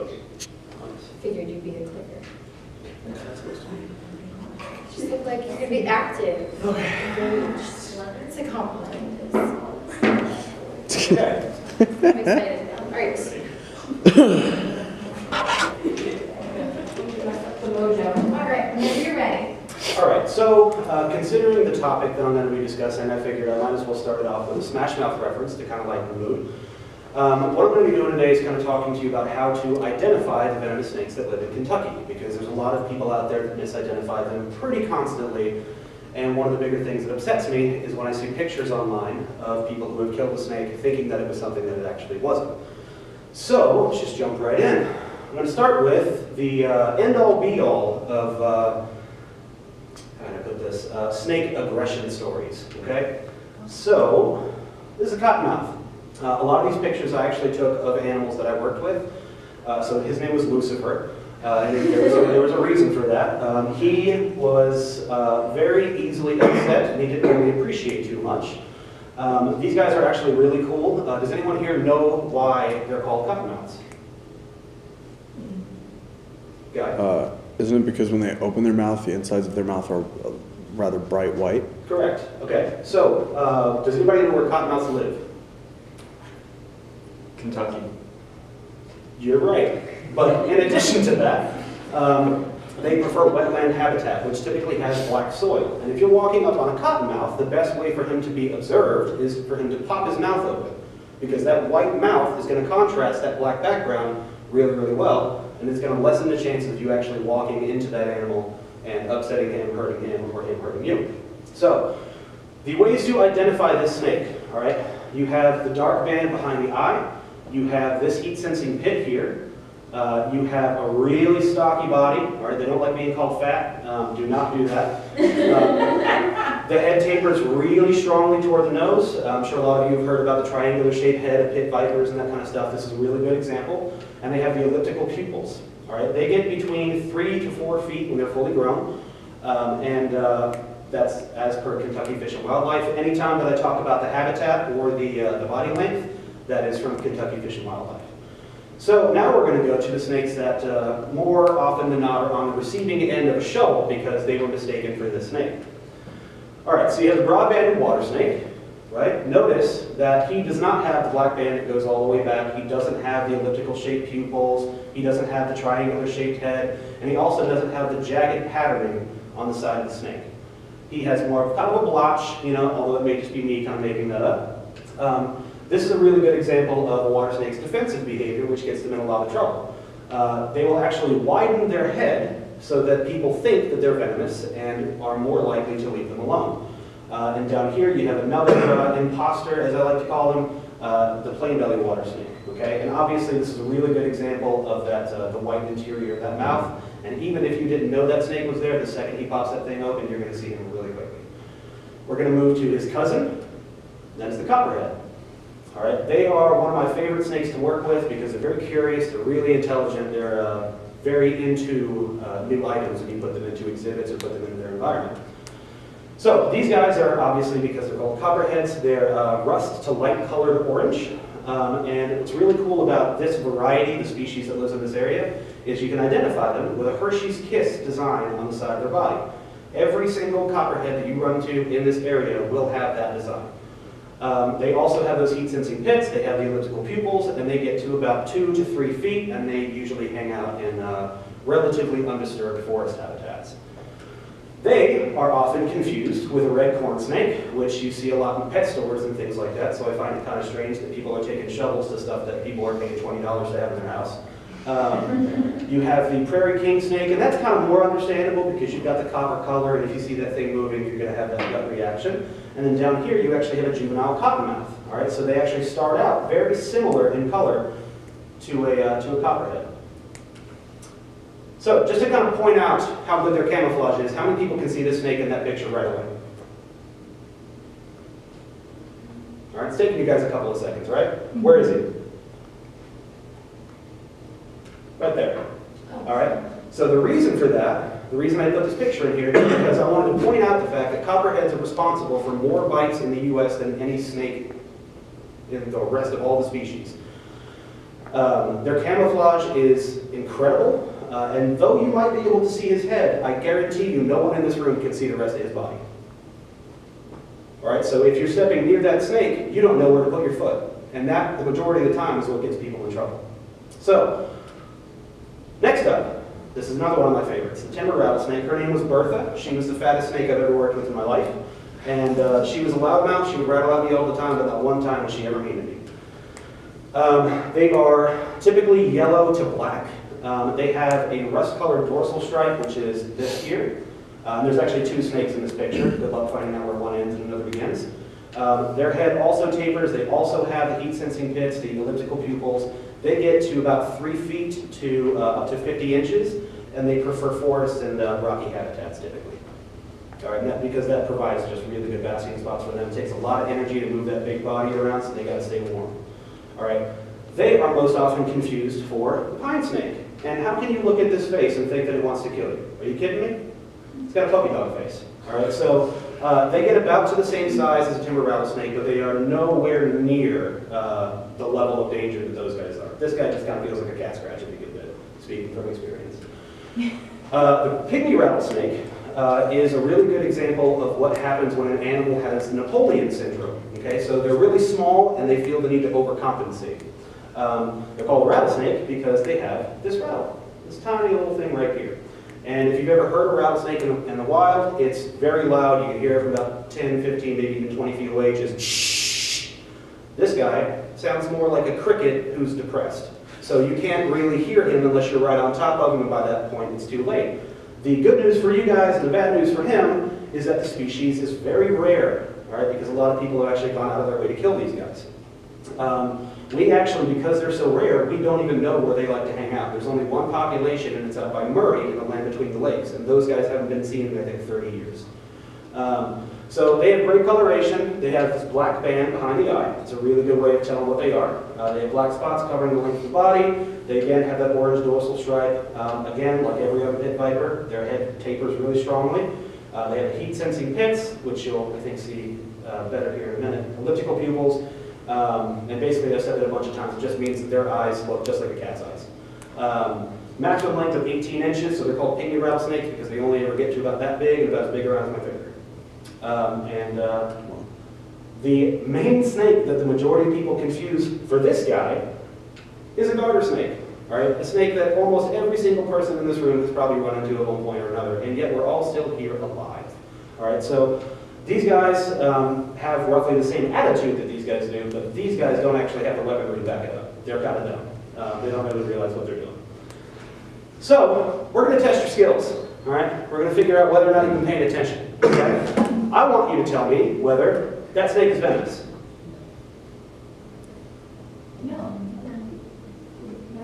cooking. Figured you'd be a clicker. Yeah, that's supposed to be. Just look like you're gonna be active. Okay. It's a compliment. Okay. I'm excited now. All right. The mojo. All right, whenever you're ready. All right, so considering the topic that I'm going to be discussing, I figured I might as well start it off with a Smash Mouth reference to kind of lighten the mood. What I'm going to be doing today is kind of talking to you about how to identify the venomous snakes that live in Kentucky, because there's a lot of people out there that misidentify them pretty constantly. And one of the bigger things that upsets me is when I see pictures online of people who have killed a snake thinking that it was something that it actually wasn't. So let's just jump right in. I'm going to start with the end-all be-all of how can I put this? Snake aggression stories, okay? So, this is a cottonmouth. A lot of these pictures I actually took of animals that I worked with. So his name was Lucifer, and there was a reason for that. He was very easily upset, and he didn't really appreciate too much. These guys are actually really cool. Does anyone here know why they're called cottonmouths? Guy? Isn't it because when they open their mouth, the insides of their mouth are rather bright white? Correct. Okay. So, does anybody know where cottonmouths live? Kentucky. You're right. But in addition to that, they prefer wetland habitat, which typically has black soil. And if you're walking up on a cottonmouth, the best way for him to be observed is for him to pop his mouth open, because that white mouth is going to contrast that black background really, really well. And it's going to lessen the chances of you actually walking into that animal and upsetting him, hurting him, or him hurting you. So, the ways to identify this snake, all right, you have the dark band behind the eye, you have this heat-sensing pit here, you have a really stocky body, all right, they don't like being called fat, do not do that. The head tapers really strongly toward the nose. I'm sure a lot of you have heard about the triangular-shaped head of pit vipers and that kind of stuff. This is a really good example. And they have the elliptical pupils. All right, they get between 3 to 4 feet when they're fully grown, that's as per Kentucky Fish and Wildlife. Anytime that I talk about the habitat or the body length, that is from Kentucky Fish and Wildlife. So now we're going to go to the snakes that more often than not are on the receiving end of a shovel because they were mistaken for this snake. All right, so you have the broad-banded water snake, right? Notice that he does not have the black band that goes all the way back. He doesn't have the elliptical-shaped pupils. He doesn't have the triangular-shaped head. And he also doesn't have the jagged patterning on the side of the snake. He has more of kind of a blotch, you know, although it may just be me kind of making that up. This is a really good example of a water snake's defensive behavior, which gets them in a lot of trouble. They will actually widen their head so that people think that they're venomous and are more likely to leave them alone. And down here you have another imposter, as I like to call them, the plain belly water snake. Okay, and obviously this is a really good example of that the white interior of that mouth. And even if you didn't know that snake was there, the second he pops that thing open, you're going to see him really quickly. We're going to move to his cousin. That's the copperhead. All right, they are one of my favorite snakes to work with because they're very curious, they're really intelligent, they're very into new items when you put them into exhibits or put them into their environment. So these guys are obviously, because they're called copperheads, they're rust to light colored orange. And what's really cool about this variety, the species that lives in this area, is you can identify them with a Hershey's Kiss design on the side of their body. Every single copperhead that you run to in this area will have that design. They also have those heat-sensing pits, they have the elliptical pupils, and they get to about 2 to 3 feet, and they usually hang out in relatively undisturbed forest habitats. They are often confused with a red corn snake, which you see a lot in pet stores and things like that, so I find it kind of strange that people are taking shovels to stuff that people are paying $20 to have in their house. You have the prairie king snake, and that's kind of more understandable because you've got the copper color, and if you see that thing moving, you're going to have that gut reaction. And then down here, you actually have a juvenile cottonmouth. All right, so they actually start out very similar in color to a copperhead. So just to kind of point out how good their camouflage is, how many people can see this snake in that picture right away? All right, it's taking you guys a couple of seconds, right? Where is he? Right there. All right, so the reason for that, the reason I put this picture in here is because I wanted to point out the fact that copperheads are responsible for more bites in the US than any snake in the rest of all the species. Their camouflage is incredible, and though you might be able to see his head, I guarantee you no one in this room can see the rest of his body. All right, so if you're stepping near that snake, you don't know where to put your foot. And that, the majority of the time, is what gets people in trouble. So, next up, this is another one of my favorites, the timber rattlesnake. Her name was Bertha. She was the fattest snake I've ever worked with in my life. And she was a loudmouth. She would rattle at me all the time, but not one time was she ever mean to me. They are typically yellow to black. They have a rust-colored dorsal stripe, which is this here. There's actually two snakes in this picture. Good luck finding out where one ends and another begins. Their head also tapers. They also have the heat-sensing pits, the elliptical pupils. They get to about 3 feet to up to 50 inches, and they prefer forests and rocky habitats typically. All right, and that, because that provides just really good basking spots for them. It takes a lot of energy to move that big body around, so they got to stay warm. All right, they are most often confused for the pine snake. And how can you look at this face and think that it wants to kill you? Are you kidding me? It's got a puppy dog face. All right, so they get about to the same size as a timber rattlesnake, but they are nowhere near the level of danger that those guys are. This guy just kind of feels like a cat scratch a good bit, speaking from experience. The pygmy rattlesnake is a really good example of what happens when an animal has Napoleon syndrome. Okay, so they're really small and they feel the need to overcompensate. They're called a rattlesnake because they have this rattle, this tiny little thing right here. And if you've ever heard a rattlesnake in the wild, it's very loud. You can hear it from about 10, 15, maybe even 20 feet away, just shh. This guy sounds more like a cricket who's depressed. So you can't really hear him unless you're right on top of him, and by that point it's too late. The good news for you guys and the bad news for him is that the species is very rare, all right, because a lot of people have actually gone out of their way to kill these guys. We actually, because they're so rare, we don't even know where they like to hang out. There's only one population, and it's out by Murray in the land between the lakes, and those guys haven't been seen in, I think, 30 years. So they have great coloration. They have this black band behind the eye. It's a really good way of telling what they are. They have black spots covering the length of the body. They, again, have that orange dorsal stripe. Again, like every other pit viper, their head tapers really strongly. They have heat-sensing pits, which you'll, I think, see better here in a minute. Elliptical pupils. And basically, I've said it a bunch of times, it just means that their eyes look just like a cat's eyes. Maximum length of 18 inches, so they're called pygmy rattlesnakes because they only ever get to about that big and about as big around as my finger. The main snake that the majority of people confuse for this guy is a garter snake. All right? A snake that almost every single person in this room has probably run into at one point or another, and yet we're all still here alive. All right? So these guys have roughly the same attitude that these guys do, but these guys don't actually have the weaponry to back it up. They're kind of dumb. They don't really realize what they're doing. So we're going to test your skills. All right? We're going to figure out whether or not you've been paying attention. Okay? I want you to tell me whether that snake is venomous. No.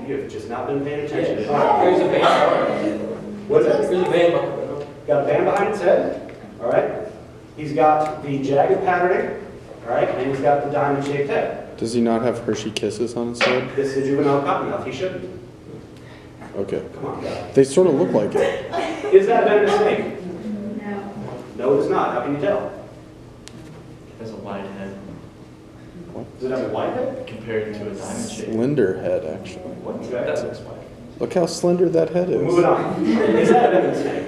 You've just not been paying attention. There's a band. What's that? There's a band. Got a band behind its head. All right? He's got the jagged patterning. All right? And he's got the diamond-shaped head. Does he not have Hershey Kisses on his head? This is a juvenile cottonmouth. He shouldn't. Okay. Come on, guys. They sort of look like it. Is that a venomous snake? No. No, it is not. How can you tell? Has a wide head Does it have a white head? compared to a diamond shape. Slender head, actually. What? That looks wide. Look how slender that head Moving is. on. Is that a venomous snake?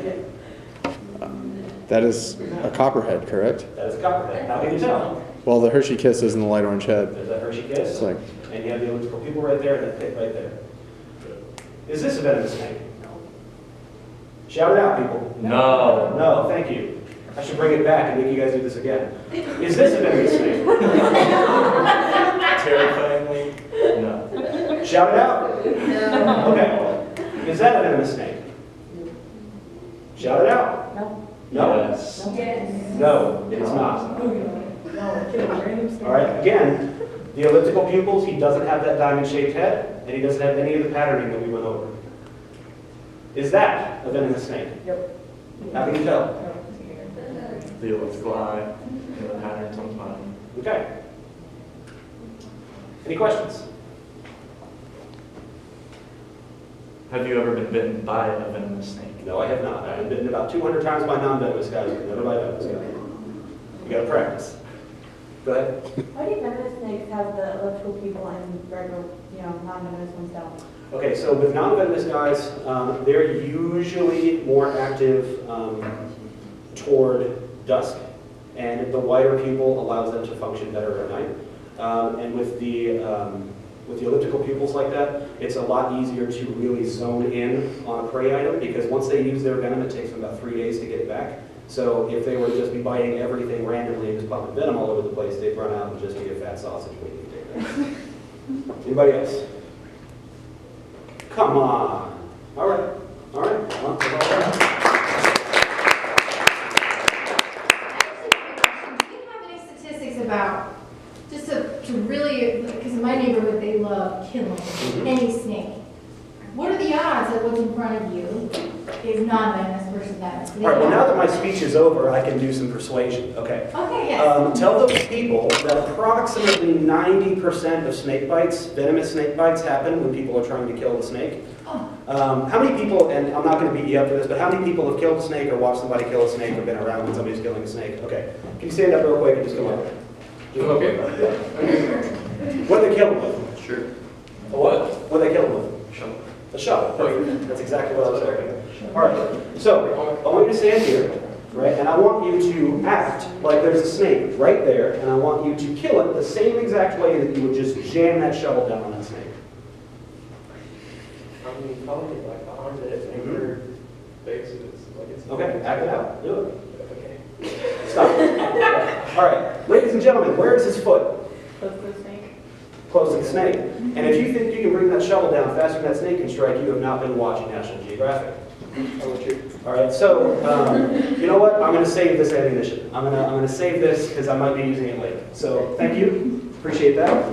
That is a copperhead, correct? That is a copperhead. How can you tell? Well, the Hershey Kiss is in the light orange head. There's that Hershey kiss. It's like, And you have the elliptical pupil right there and that pit right there. Is this a venomous snake? Shout it out, people. No. No, thank you. I should bring it back and make you guys do this again. Is this a venomous snake? Terrifyingly, no. Shout it out. No. Okay. Is that a venomous snake? Shout it out. No. No? Yes. Yes. No, it is not. All right, again, the elliptical pupils, he doesn't have that diamond-shaped head, and he doesn't have any of the patterning that we went over. Is that a venomous snake? Yep. How can you tell? The elliptical eye and the patterns on the bottom. Okay. Any questions? Have you ever been bitten by a venomous snake? No, I have not. I've been bitten about 200 times by non-venomous guys, but never by venomous guys. You gotta practice. Go ahead. Why do venomous snakes have the electrical people and regular, non-venomous ones don't? Okay, so with non-venomous guys, they're usually more active toward dusk, and the wider pupil allows them to function better at night. And with the elliptical pupils like that, it's a lot easier to really zone in on a prey item, because once they use their venom, it takes them about 3 days to get it back. So if they were to just be biting everything randomly and just pumping venom all over the place, they'd run out and just be a fat sausage waiting to take that. Anybody else? Come on. All right. All right. Well, that's all right. Do you have any statistics about, just to really, because in my neighborhood, they love killing any snake. What are the odds that what's in front of you is non-venomous versus venomous? All right, well, now that my speech is over, I can do some persuasion, okay? Okay, yes. Tell those people that approximately 90% of snake bites, venomous snake bites, happen when people are trying to kill the snake. Oh. How many people, and I'm not going to beat you up for this, but how many people have killed a snake or watched somebody kill a snake or been around when somebody's killing a snake? Okay, can you stand up real quick and just come up? Okay. What they kill him with? Sure. What? What they kill him with? Shovel. A shovel. Perfect. That's exactly what I was talking about. All right. So I want you to stand here, right? And I want you to act like there's a snake right there, and I want you to kill it the same exact way that you would just jam that shovel down on that snake. I mean, probably like behind it, anchor base, like it's. Okay. Act it out. Do it. Okay. Stop. All right. Ladies and gentlemen, where is his foot? Close to the snake. Close to the snake. And if you think you can bring that shovel down faster than that snake can strike, you have not been watching National Geographic. All right, so you know what? I'm going to save this ammunition. I'm going to save this because I might be using it later. So thank you. Appreciate that.